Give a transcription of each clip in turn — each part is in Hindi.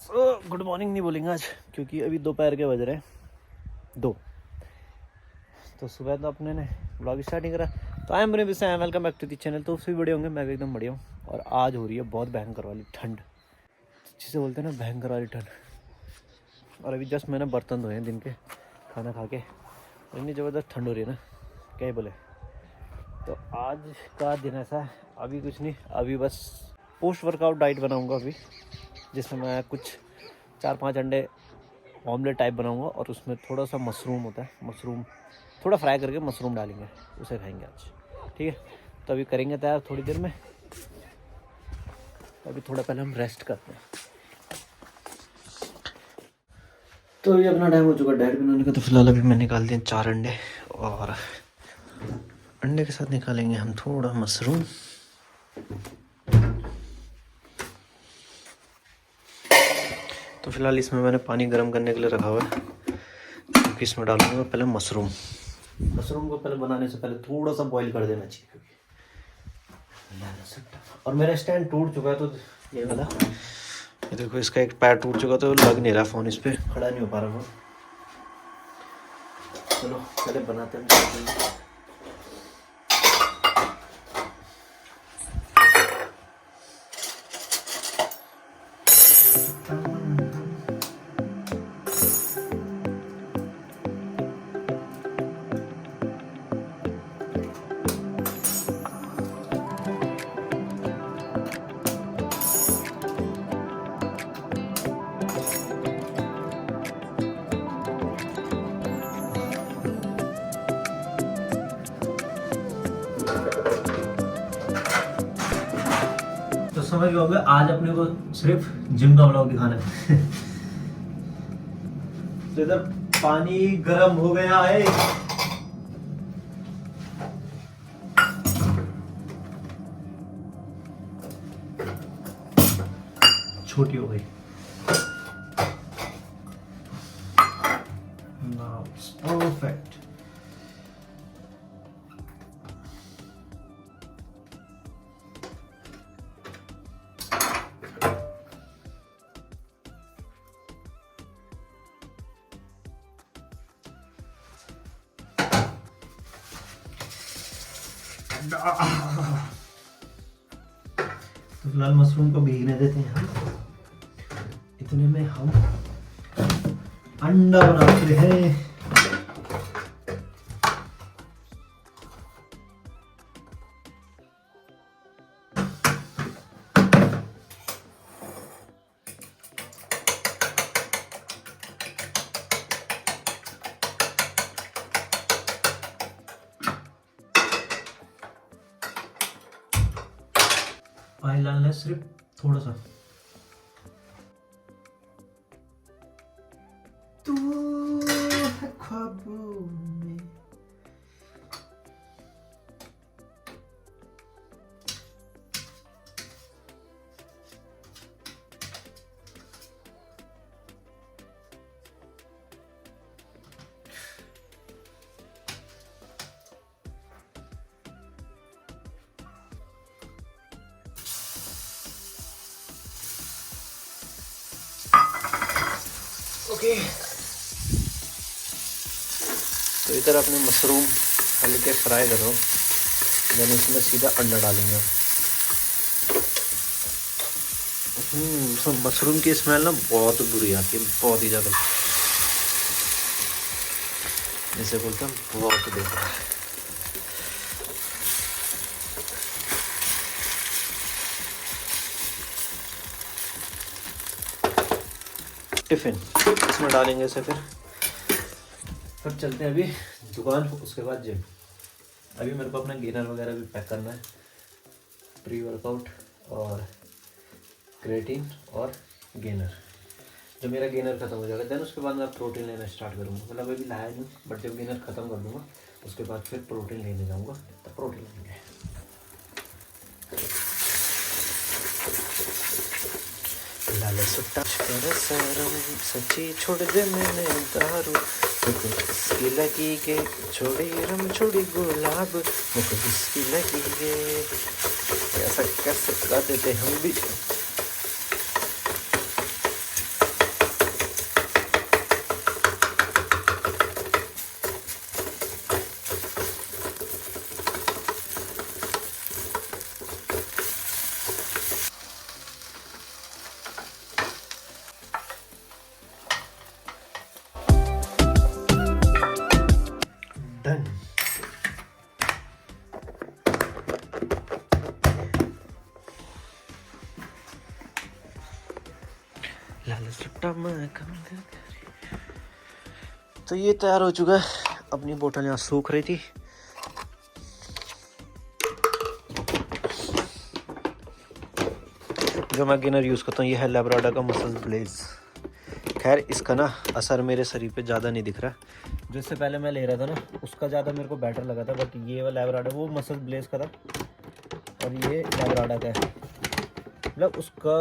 गुड मॉर्निंग नहीं बोलेंगे आज, क्योंकि अभी दोपहर के बज रहे हैं 2। तो सुबह तो अपने ने ब्लॉग स्टार्टिंग करा। तो आई एम रिविस I welcome back to the channel. तो सभी बड़े होंगे, मैं भी एकदम बढ़िया हूँ। और आज हो रही है बहुत भयंकर वाली ठंड, जिसे बोलते हैं ना भयंकर वाली ठंड। और अभी जस्ट मैंने बर्तन धोए हैं दिन के खाना खा के, और इतनी ज़बरदस्त ठंड हो रही है ना, क्या ही बोले। तो आज का दिन ऐसा है, अभी कुछ नहीं, अभी बस पोस्ट वर्कआउट डाइट बनाऊँगा अभी, जिसमें मैं कुछ 4-5 अंडे ऑमलेट टाइप बनाऊंगा और उसमें थोड़ा सा मशरूम होता है, मशरूम थोड़ा फ्राई करके मशरूम डालेंगे, उसे खाएंगे आज। ठीक है, तो अभी करेंगे तैयार थोड़ी देर में। अभी थोड़ा पहले हम रेस्ट करते हैं। तो अभी अपना टाइम हो चुका है डाइट बनाने का। तो फिलहाल अभी मैं निकाल दिए 4 अंडे, और अंडे के साथ निकालेंगे हम थोड़ा मशरूम। तो फिलहाल इसमें मैंने पानी गर्म करने के लिए रखा हुआ है, क्योंकि इसमें डालूंगा पहले मशरूम। मशरूम को पहले बनाने से पहले थोड़ा सा बॉईल कर देना चाहिए, क्योंकि और मेरा स्टैंड टूट चुका है। तो ये वाला, ये देखो, इसका एक पैर टूट चुका, तो लग नहीं रहा फ़ोन, इस पर खड़ा नहीं हो पा रहा वो। चलो पहले बनाते हैं। समझ गए होंगे, आज अपने को सिर्फ जिम का व्लॉग दिखाना है। तो इधर पानी गर्म हो गया है, छोटी हो गई। Now it's perfect. तो फिलहाल मशरूम को भीगने देते हैं हम। इतने में हम अंडा बनाते हैं। पानी डालना है सिर्फ थोड़ा सा। तू है ख्वाबों में। ओके, तो इधर अपने मशरूम हल्के फ्राई करो, देन इसमें सीधा अंडा डालेंगे। तो मशरूम की स्मेल ना बहुत बुरी आती है, बहुत ही ज़्यादा, जैसे बोलते हैं बहुत बेकार। टिफ़िन इसमें डालेंगे इसे, फिर चलते हैं अभी दुकान, उसके बाद जिम। अभी मेरे को अपना गेनर वगैरह भी पैक करना है, प्री वर्कआउट और क्रेटीन और गेनर। जब मेरा गेनर ख़त्म हो जाएगा देन उसके बाद मैं प्रोटीन लेना स्टार्ट करूँगा। मतलब अभी लाया नहीं, बट जब गेनर ख़त्म कर दूँगा उसके बाद फिर प्रोटीन लेने जाऊँगा, तब प्रोटीन लेंगे। लाले सुट्टा सच्ची छोड़ दे मैंने दारू, इसकी लगी गे छोड़ी रम छोड़ी गुलाब, मुझको इसकी लगी गे। ऐसा कैसे कर देते हम भी। तो ये तैयार हो चुका है। अपनी बोतल यहाँ सूख रही थी। जो मैं गेनर यूज़ करता हूँ ये है लैब्राडोर का मसल ब्लेज। खैर इसका ना असर मेरे शरीर पे ज़्यादा नहीं दिख रहा। जो इससे पहले मैं ले रहा था ना उसका ज़्यादा मेरे को बेटर लगा था, बट ये वाला लैब्राडोर वो मसल ब्लेज का था और ये लैब्राडोर का है। मतलब उसका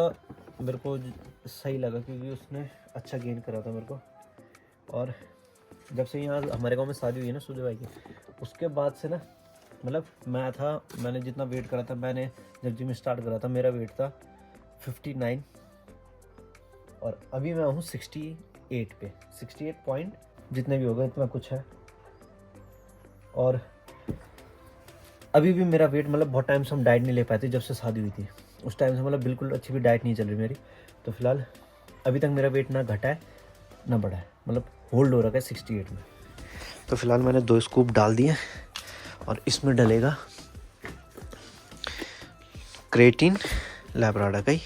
मेरे को सही लगा क्योंकि उसने अच्छा गेन करा था मेरे को। और जब से यहाँ हमारे गांव में शादी हुई है ना सूर्य भाई की, उसके बाद से ना मतलब मैंने जितना वेट करा था, मैंने जब जिम स्टार्ट करा था मेरा वेट था 59 और अभी मैं हूँ 68 पे, 68 पॉइंट जितने भी होगा इतना कुछ है। और अभी भी मेरा वेट मतलब बहुत टाइम से हम डाइट नहीं ले पाए थे जब से शादी हुई थी, उस टाइम से मतलब बिल्कुल अच्छी भी डाइट नहीं चल रही मेरी। तो फिलहाल अभी तक मेरा वेट ना घटा है ना बढ़ा है, मतलब होल्ड हो रखा है 68 में। तो फिलहाल मैंने 2 स्कूप डाल दिए और इसमें डलेगा क्रेटीन लैब्राडोर का ही।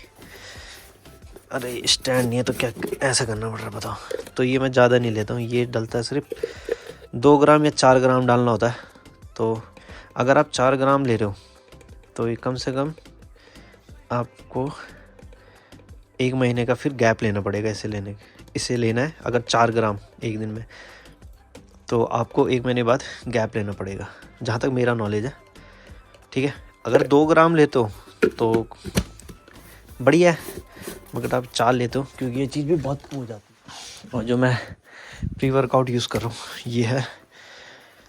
अरे स्टैंड नहीं है तो क्या ऐसा करना पड़ रहा है बताओ। तो ये मैं ज़्यादा नहीं लेता हूँ, ये डलता है सिर्फ 2 ग्राम या 4 ग्राम डालना होता है। तो अगर आप 4 ग्राम ले रहे हो तो ये कम से कम आपको 1 महीने का फिर गैप लेना पड़ेगा। इसे लेना है अगर 4 ग्राम एक दिन में, तो आपको 1 महीने बाद गैप लेना पड़ेगा, जहाँ तक मेरा नॉलेज है। ठीक है, अगर 2 ग्राम लेते हो तो बढ़िया है, मगर आप 4 लेते हो क्योंकि ये चीज़ भी बहुत हो जाती है। और जो मैं प्री वर्कआउट यूज़ कर रहा हूँ ये है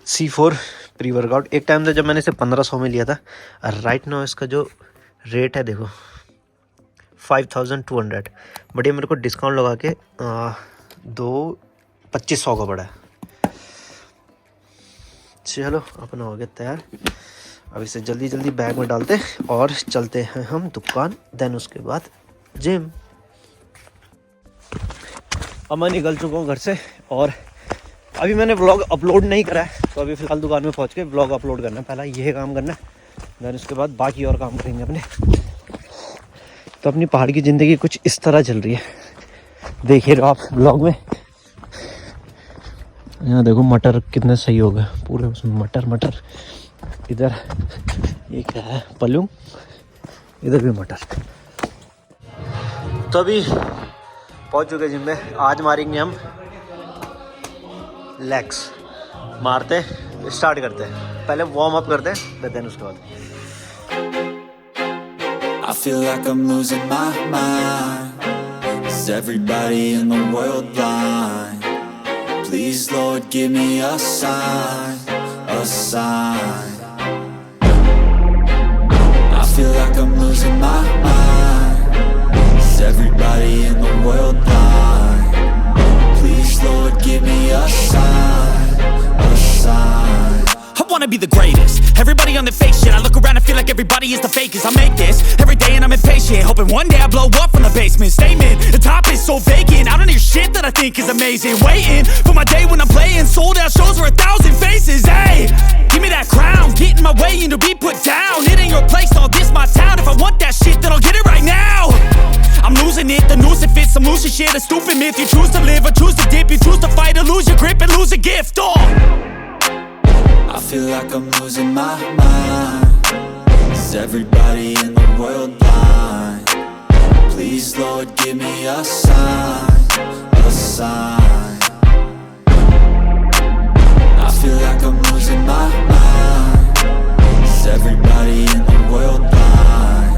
C4 प्री वर्कआउट। एक टाइम था जब मैंने इसे 1500 में लिया था, और राइट नाउ इसका जो रेट है देखो 5200, बट ये मेरे को डिस्काउंट लगा के 2500 का पड़ा है। चलो अपना हो गया तैयार। अब इसे जल्दी जल्दी बैग में डालते हैं और चलते हैं हम दुकान, देन उसके बाद जिम। अब मैं निकल चुका हूँ घर से और अभी मैंने व्लॉग अपलोड नहीं करा है, तो अभी फ़िलहाल दुकान में पहुँच के व्लॉग अपलोड करना है। पहला यह काम करना है, देन उसके बाद बाकी और काम करेंगे अपने। तो अपनी पहाड़ की ज़िंदगी कुछ इस तरह चल रही है, देखिए आप व्लॉग में। यहाँ देखो मटर कितने सही हो गए पूरे, उसमें मटर। इधर ये क्या है पलूम, इधर भी मटर। तो अभी पहुँच चुके जिम में। आज मारेंगे हम लेग्स, मारते स्टार्ट करते हैं। पहले वार्म अप करते हैं, देन उसके बाद। I feel like I'm losing my mind. Is everybody in the world blind? Please Lord give me a sign, a sign. I feel like I'm losing my mind. Is everybody in the world blind? Please Lord give me a sign, a sign. I wanna be the greatest. Everybody on the fake shit. I look around and feel like everybody is the fakest. I make this every day and I'm impatient, hoping one day I blow up from the basement. Statement, the top is so vacant. I don't hear shit that I think is amazing. Waiting for my day when I'm playing sold out shows for 1,000 faces. Hey, give me that crown, get in my way and to be put down. It ain't your place, all this my town. If I want that shit, then I'll get it right now. I'm losing it, the noose it fits. I'm losing shit, a stupid myth. You choose to live or choose to dip. You choose to fight or lose your grip and lose a gift. I feel like I'm losing my mind. Is everybody in the world blind? Please Lord give me a sign, a sign. I feel like I'm losing my mind. Is everybody in the world blind?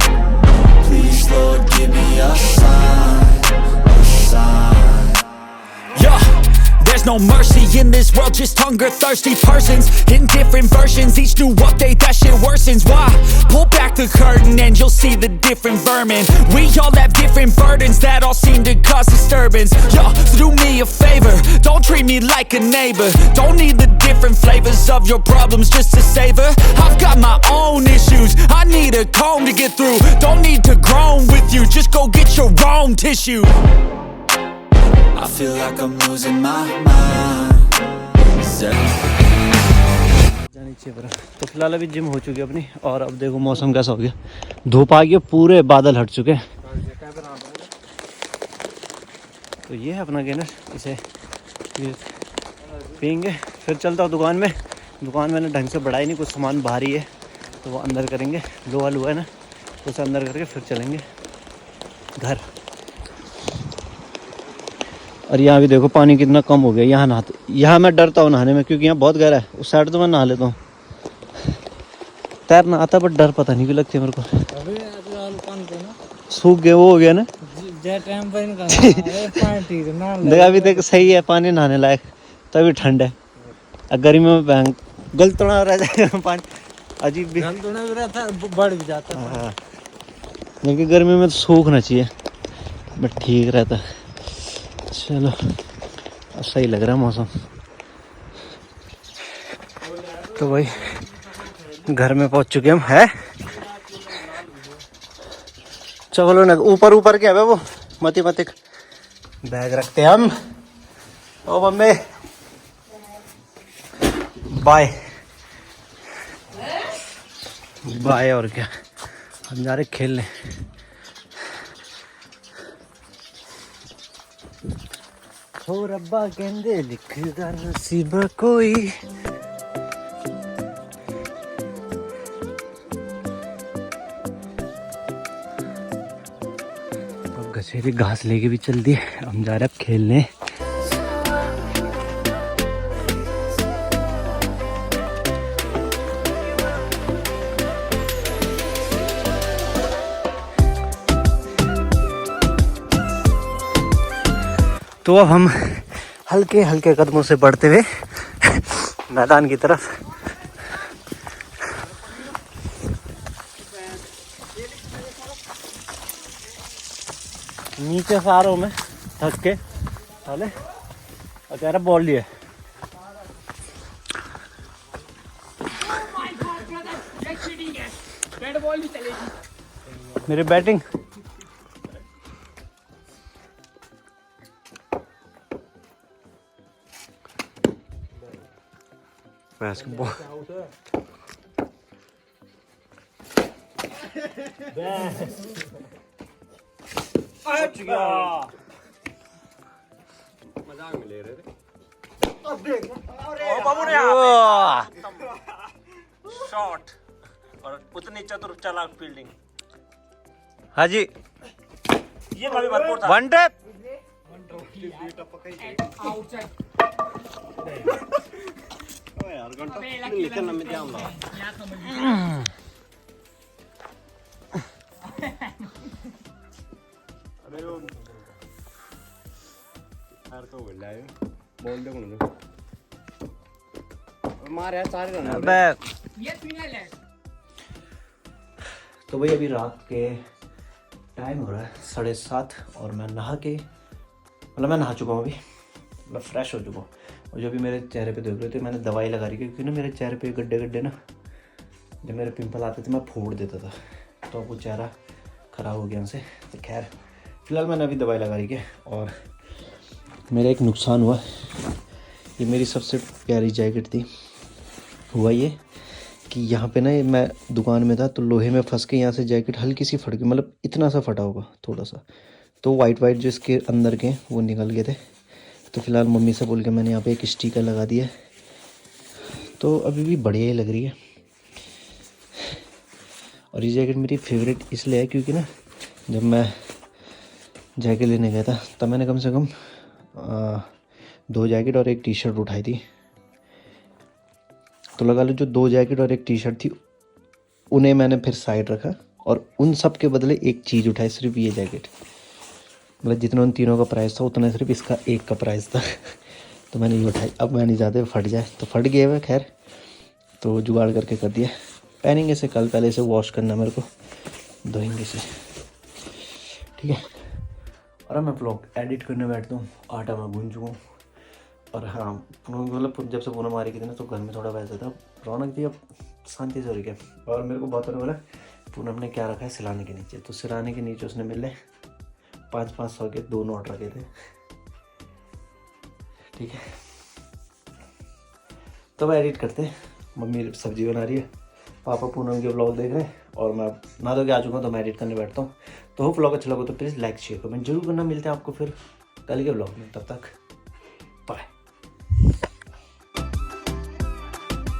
Please Lord give me a sign, a sign. Yeah. There's no mercy in this world, just hunger-thirsty persons in different versions. Each new update, that shit worsens. Why? Pull back the curtain and you'll see the different vermin. We all have different burdens that all seem to cause disturbance. Yo, so do me a favor, don't treat me like a neighbor. Don't need the different flavors of your problems just to savor. I've got my own issues, I need a comb to get through. Don't need to groan with you, just go get your own tissue. I feel like I'm losing my mind. तो फिलहाल अभी जिम हो चुकी है अपनी, और अब देखो मौसम कैसा हो गया, धूप आ गई, पूरे बादल हट चुके हैं। तो ये है अपना गेनर, इसे ये पियेंगे। फिर चलता हूँ दुकान में। दुकान मैंने ढंग से बढ़ाई नहीं, कुछ सामान भारी है तो वो अंदर करेंगे, लोहा लोहा है ना, तो उसे अंदर करके फिर चलेंगे घर। और यहाँ भी देखो पानी कितना कम हो गया। यहाँ नहाते, यहाँ मैं डरता हूँ नहाने में क्योंकि यहाँ बहुत गहरा है। उस साइड तो मैं नहा लेता हूँ, तैरना आता है, बट डर पता नहीं क्यों लगती है मेरे को। सूख गए वो हो गया ना। देखा अभी तक सही है पानी नहाने लायक, तभी ठंड है। गर्मी में बैंक गलतना रह जाएगा पानी, अजीब भी बढ़ भी जाता है। हाँ, लेकिन गर्मी में तो सूखना चाहिए, बट ठीक रहता है। चलो अब सही लग रहा है मौसम। तो भाई घर में पहुंच चुके हम है। चलो ना ऊपर ऊपर क्या है वो मती मती बैग रखते हैं हम। ओ मम्मी बाय बाय। और क्या, हम जा रहे खेलने। हो रब्बा कहंदे लिखदा नसीब कोई। अब गछेरी घास लेके भी चल दी, हम जा रहे अब खेलने। तो अब हम हल्के हल्के कदमों से बढ़ते हुए मैदान की तरफ। नीचे से आ रहा हूँ मैं थक के साले, और कह रहा बॉल लिए। मेरी बैटिंग basketball. मजाक में ले रहे थे। शॉट और उतनी चतुर चालाक फील्डिंग। हाँ जी, ये भरपूर था। वन टैप तो भाई अभी रात के टाइम हो रहा है 7:30 और मैं नहा के, मतलब मैं नहा चुका हूँ अभी, मतलब फ्रेश हो चुका हूँ। और जो भी मेरे चेहरे पे देख रहे थे, मैंने दवाई लगा रही क्योंकि ना मेरे चेहरे पे गड्ढे गड्ढे ना, जब मेरे पिंपल आते थे मैं फोड़ देता था, तो अब वो चेहरा ख़राब हो गया उनसे। तो खैर फिलहाल मैंने अभी दवाई लगा रही है। और मेरा एक नुकसान हुआ, ये मेरी सबसे प्यारी जैकेट थी। हुआ ये कि यहाँ पे ना मैं दुकान में था तो लोहे में फंस के यहाँ से जैकेट हल्की सी फट गई, मतलब इतना सा फटा होगा थोड़ा सा, तो वाइट जो इसके अंदर के वो निकल गए थे। तो फिलहाल मम्मी से बोल के मैंने यहाँ पे एक स्टिकर लगा दिया, तो अभी भी बढ़िया ही लग रही है। और ये जैकेट मेरी फेवरेट इसलिए है क्योंकि ना जब मैं जैकेट लेने गया था तब मैंने कम से कम 2 जैकेट और एक टी शर्ट उठाई थी। तो लगा लो जो 2 जैकेट और एक टी शर्ट थी उन्हें मैंने फिर साइड रखा और उन सब के बदले एक चीज़ उठाई, सिर्फ ये जैकेट। मतलब जितना उन तीनों का प्राइस था उतना सिर्फ इसका एक का प्राइस था। तो मैंने ये उठाई। अब मैं नहीं चाहते फट जाए, तो फट गए हुए, खैर तो जुगाड़ करके कर दिया। पहनेंगे इसे कल, पहले इसे वॉश करना मेरे को, धोएंगे इसे, ठीक है। और अब मैं ब्लॉग एडिट करने बैठता हूँ। आटा मैं गूंज चुका हूँ। और हाँ, मतलब जब से पूनम आ रही थी ना तो घर में थोड़ा वैसा था, रौनक थी, अब शांति से हो रही है। और मेरे को बात होने वाला, पूनम ने क्या रखा है सिलाने के नीचे, तो सिलाने के नीचे उसने मिले 500-500 के 2 नोट रखे थे, ठीक है। तो मैं एडिट करते, मम्मी सब्जी बना रही है, पापा पूनम के ब्लॉग देख रहे हैं और मैं नहा धो के आ चुका हूँ, तो मैं एडिट करने बैठता हूँ। तो होप ब्लॉग अच्छा लगा तो प्लीज़ लाइक शेयर कमेंट जरूर करना। मिलते हैं आपको फिर कल के ब्लॉग में। तब तक बाय।